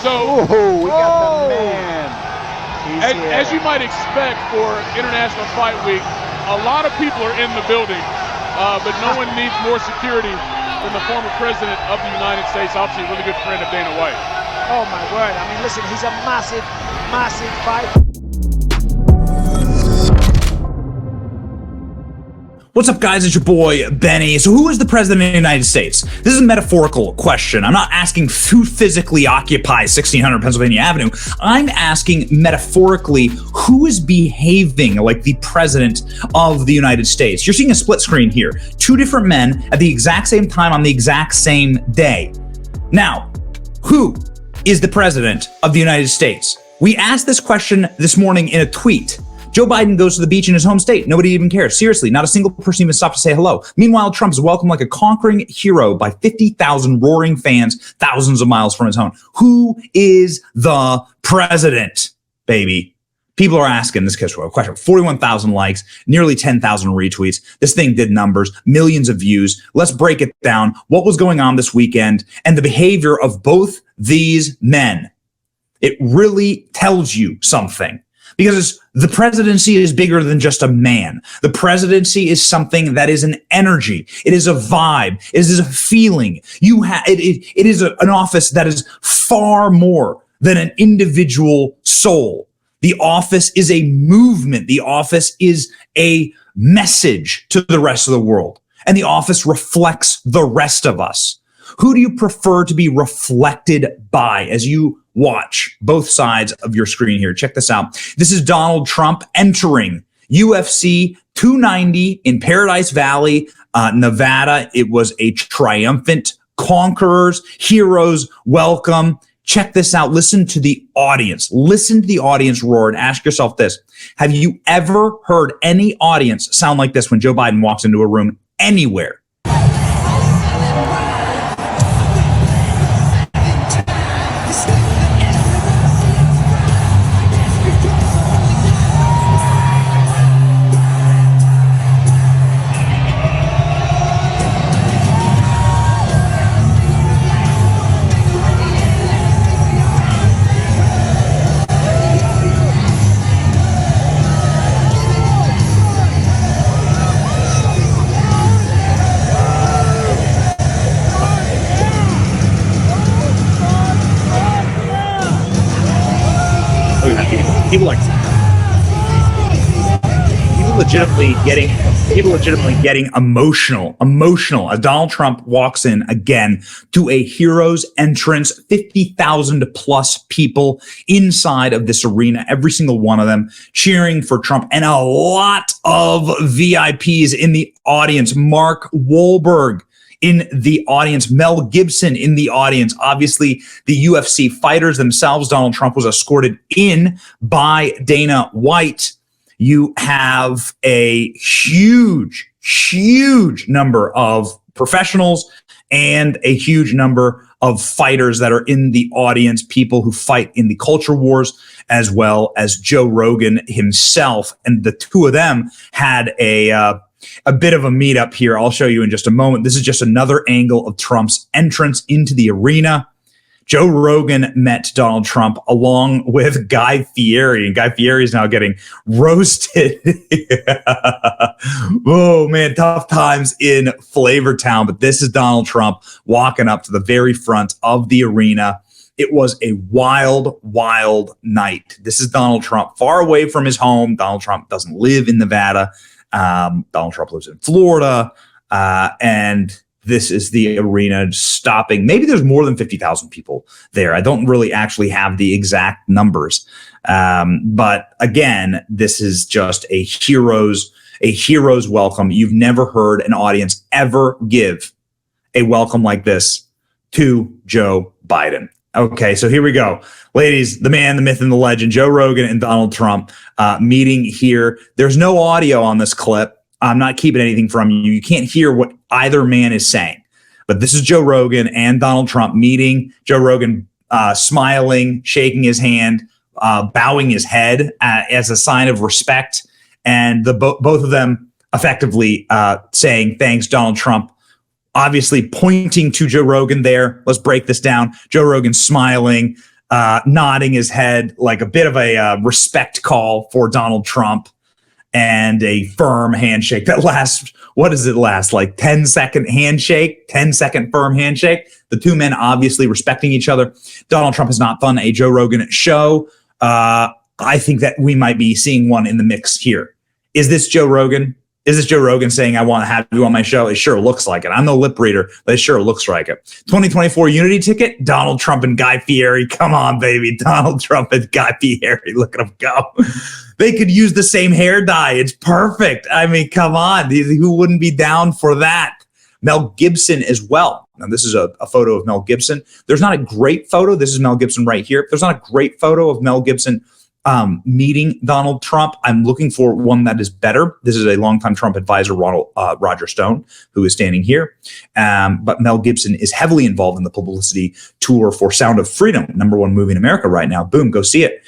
So, we got the man. as you might expect for International Fight Week, a lot of people are in the building, but no one needs more security than the former president of the United States, obviously a really good friend of Dana White. Oh my word, I mean, listen, he's a massive, massive fighter. What's up, guys? It's your boy, Benny. So who is the president of the United States? This is a metaphorical question. I'm not asking who physically occupies 1600 Pennsylvania Avenue. I'm asking metaphorically, who is behaving like the president of the United States? You're seeing a split screen here. Two different men at the exact same time on the exact same day. Now, who is the president of the United States? We asked this question this morning in a tweet. Joe Biden goes to the beach in his home state. Nobody even cares. Seriously, not a single person even stopped to say hello. Meanwhile, Trump is welcomed like a conquering hero by 50,000 roaring fans thousands of miles from his home. Who is the president, baby? People are asking this question. 41,000 likes, nearly 10,000 retweets. This thing did numbers, millions of views. Let's break it down. What was going on this weekend and the behavior of both these men. It really tells you something. Because the presidency is bigger than just a man. The presidency is something that is an energy. It is a vibe. It is a feeling. It is an office that is far more than an individual soul. The office is a movement. The office is a message to the rest of the world. And the office reflects the rest of us. Who do you prefer to be reflected by as you watch both sides of your screen here? Check this out. This is Donald Trump entering UFC 290 in Paradise Valley, Nevada. It was a triumphant conquerors, heroes welcome. Check this out. Listen to the audience. Listen to the audience roar and ask yourself this. Have you ever heard any audience sound like this when Joe Biden walks into a room anywhere? People legitimately getting emotional as Donald Trump walks in again to a hero's entrance. 50,000 plus people inside of this arena, every single one of them cheering for Trump, and a lot of VIPs in the audience. Mark Wahlberg in the audience, Mel Gibson in the audience, obviously the UFC fighters themselves. Donald Trump was escorted in by Dana White. You have a huge number of professionals and a huge number of fighters that are in the audience, people who fight in the culture wars, as well as Joe Rogan himself. And the two of them had a bit of a meetup here. I'll show you in just a moment. This is just another angle of Trump's entrance into the arena. Joe Rogan met Donald Trump along with Guy Fieri, and Guy Fieri is now getting roasted. Oh, man, tough times in Flavor Town, but this is Donald Trump walking up to the very front of the arena. It was a wild, wild night. This is Donald Trump far away from his home. Donald Trump doesn't live in Nevada. Donald Trump lives in Florida, and this is the arena stopping. Maybe there's more than 50,000 people there. I don't really actually have the exact numbers. But again, this is just a hero's welcome. You've never heard an audience ever give a welcome like this to Joe Biden. Okay, so here we go. Ladies, the man, the myth, and the legend, Joe Rogan and Donald Trump meeting here. There's no audio on this clip. I'm not keeping anything from you. You can't hear what either man is saying. But this is Joe Rogan and Donald Trump meeting. Joe Rogan smiling, shaking his hand, bowing his head as a sign of respect. And both of them effectively saying, thanks, Donald Trump. Obviously pointing to Joe Rogan there. Let's break this down. Joe Rogan smiling. nodding his head like a bit of a respect call for Donald Trump, and a firm handshake that lasts, what does it last? Like 10-second handshake, 10-second firm handshake. The two men obviously respecting each other. Donald Trump has not done a Joe Rogan show. I think that we might be seeing one in the mix here. Is this Joe Rogan? Is this Joe Rogan saying, I want to have you on my show? It sure looks like it. I'm no lip reader, but it sure looks like it. 2024 Unity ticket, Donald Trump and Guy Fieri. Come on, baby. Donald Trump and Guy Fieri. Look at them go. They could use the same hair dye. It's perfect. I mean, come on. Who wouldn't be down for that? Mel Gibson as well. Now, this is a photo of Mel Gibson. There's not a great photo. This is Mel Gibson right here. There's not a great photo of Mel Gibson meeting Donald Trump. I'm looking for one that is better. This is a longtime Trump advisor, Roger Stone, who is standing here. But Mel Gibson is heavily involved in the publicity tour for Sound of Freedom, #1 movie in America right now. Boom, go see it.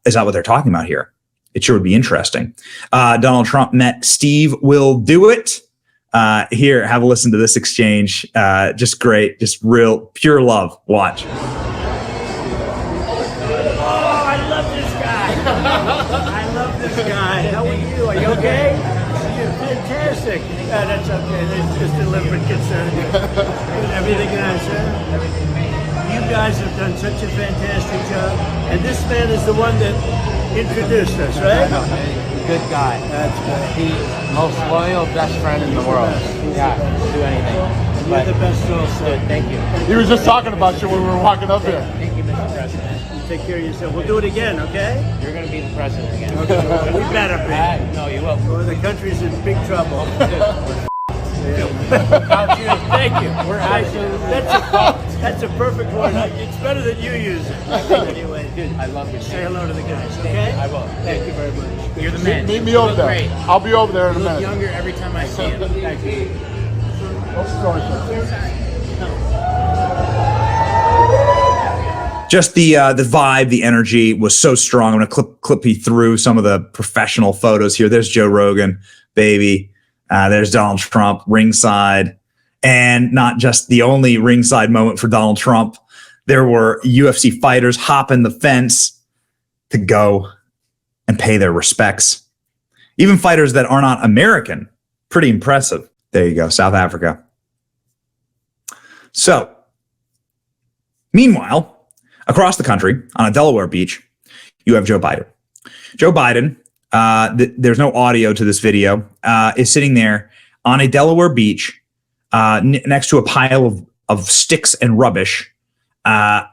Is that what they're talking about here? It sure would be interesting. Donald Trump met Steve Will Do It. Here, have a listen to this exchange. Just great, just real, pure love. Watch. I love this guy. How are you? Are you okay? You're fantastic. That's okay. That's just a little bit concerning. Everything that I said. You guys have done such a fantastic job. And this man is the one that introduced us, right? Good guy. That's good. He most loyal best friend in the world. Yeah, do anything. You're the best also. Good, thank you. He was just talking about you when we were walking up here. Thank you, Mr. President. Take care of yourself. We'll do it again, okay? You're going to be the president again. Okay. We better be. No, you will. Or the country's in big trouble. Thank you. We're That's a perfect word. It's better than you use it. Anyway, Dude, I love you. say hello to the guys, okay? I will. Thank you very much. You're the man. Meet me over there. Great. I'll be over there in a You look minute. younger every time I see him. Thank you. Just the vibe, the energy was so strong. I'm going to clip you through some of the professional photos here. There's Joe Rogan, baby. There's Donald Trump ringside, and not just the only ringside moment for Donald Trump. There were UFC fighters hopping the fence to go and pay their respects. Even fighters that are not American. Pretty impressive. There you go, South Africa. So, meanwhile, across the country, on a Delaware beach, you have Joe Biden. Joe Biden, there's no audio to this video, is sitting there on a Delaware beach next to a pile of sticks and rubbish, like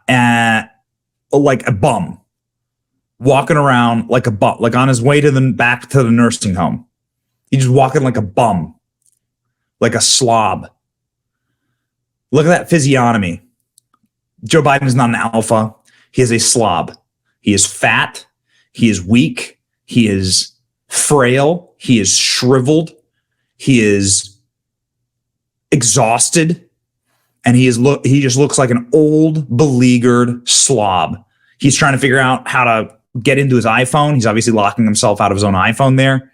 a bum, walking around like a bum, like on his way back to the nursing home. He's just walking like a bum, like a slob. Look at that physiognomy. Joe Biden is not an alpha. He is a slob. He is fat. He is weak. He is frail. He is shriveled. He is exhausted. And he just looks like an old, beleaguered slob. He's trying to figure out how to get into his iPhone. He's obviously locking himself out of his own iPhone there.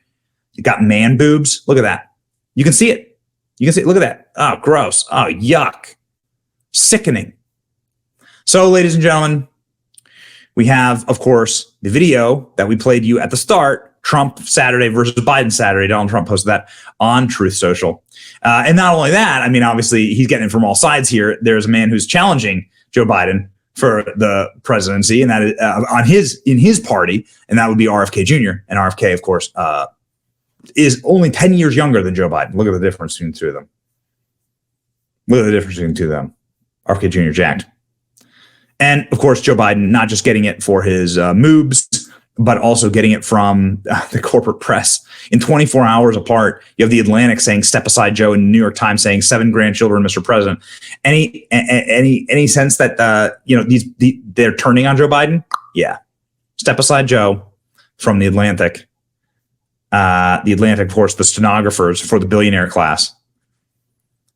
He got man boobs. Look at that. You can see it. You can see it. Look at that. Oh, gross. Oh, yuck. Sickening. So, ladies and gentlemen, we have, of course, the video that we played you at the start, Trump Saturday versus Biden Saturday. Donald Trump posted that on Truth Social. And not only that, I mean, obviously, he's getting it from all sides here. There's a man who's challenging Joe Biden for the presidency, and that is in his party, and that would be RFK Jr. And RFK, of course, is only 10 years younger than Joe Biden. Look at the difference between the two of them. Look at the difference between the two of them. RFK Jr. jacked. And, of course, Joe Biden not just getting it for his moobs, but also getting it from the corporate press. In 24 hours apart, you have The Atlantic saying, "Step aside, Joe," and the New York Times saying, "7 grandchildren, Mr. President." Any sense that they're turning on Joe Biden? Yeah. Step aside, Joe, from The Atlantic. The Atlantic, of course, the stenographers for the billionaire class.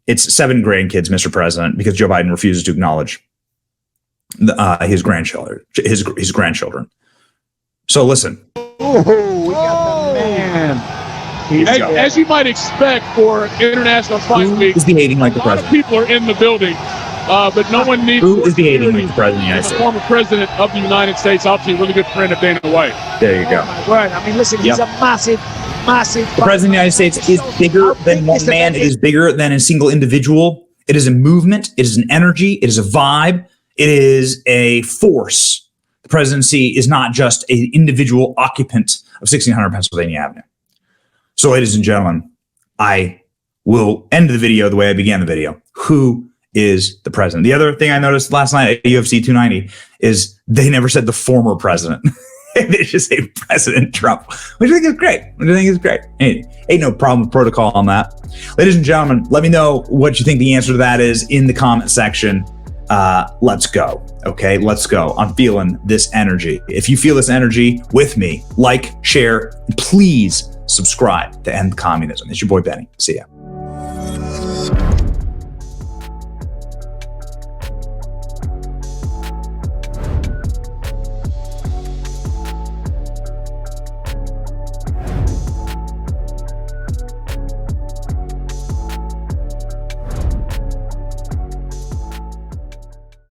It's 7 grandkids, Mr. President, because Joe Biden refuses to acknowledge his grandchildren. His grandchildren. So listen. Oh, we got the man. As you might expect for International Fight Week, is behaving like the a lot of president. people are in the building. but no one needs Who more is behaving like security the president of the United than the States? former president of the United States, obviously a really good friend of Dana White. There you go. My word. I mean, listen, he's Yep. a massive. The president of the United States is bigger than one man. It is bigger than a single individual. It is a movement. It is an energy. It is a vibe. It is a force. The presidency is not just an individual occupant of 1600 Pennsylvania Avenue. So, ladies and gentlemen, I will end the video the way I began the video. Who is the president? The other thing I noticed last night at UFC 290 is they never said the former president. They just say President Trump, which I think is great. Ain't no problem with protocol on that. Ladies and gentlemen, let me know what you think the answer to that is in the comment section. Let's go. Okay, let's go. I'm feeling this energy. If you feel this energy with me, like, share, and please subscribe to End Communism. It's your boy Benny. See ya.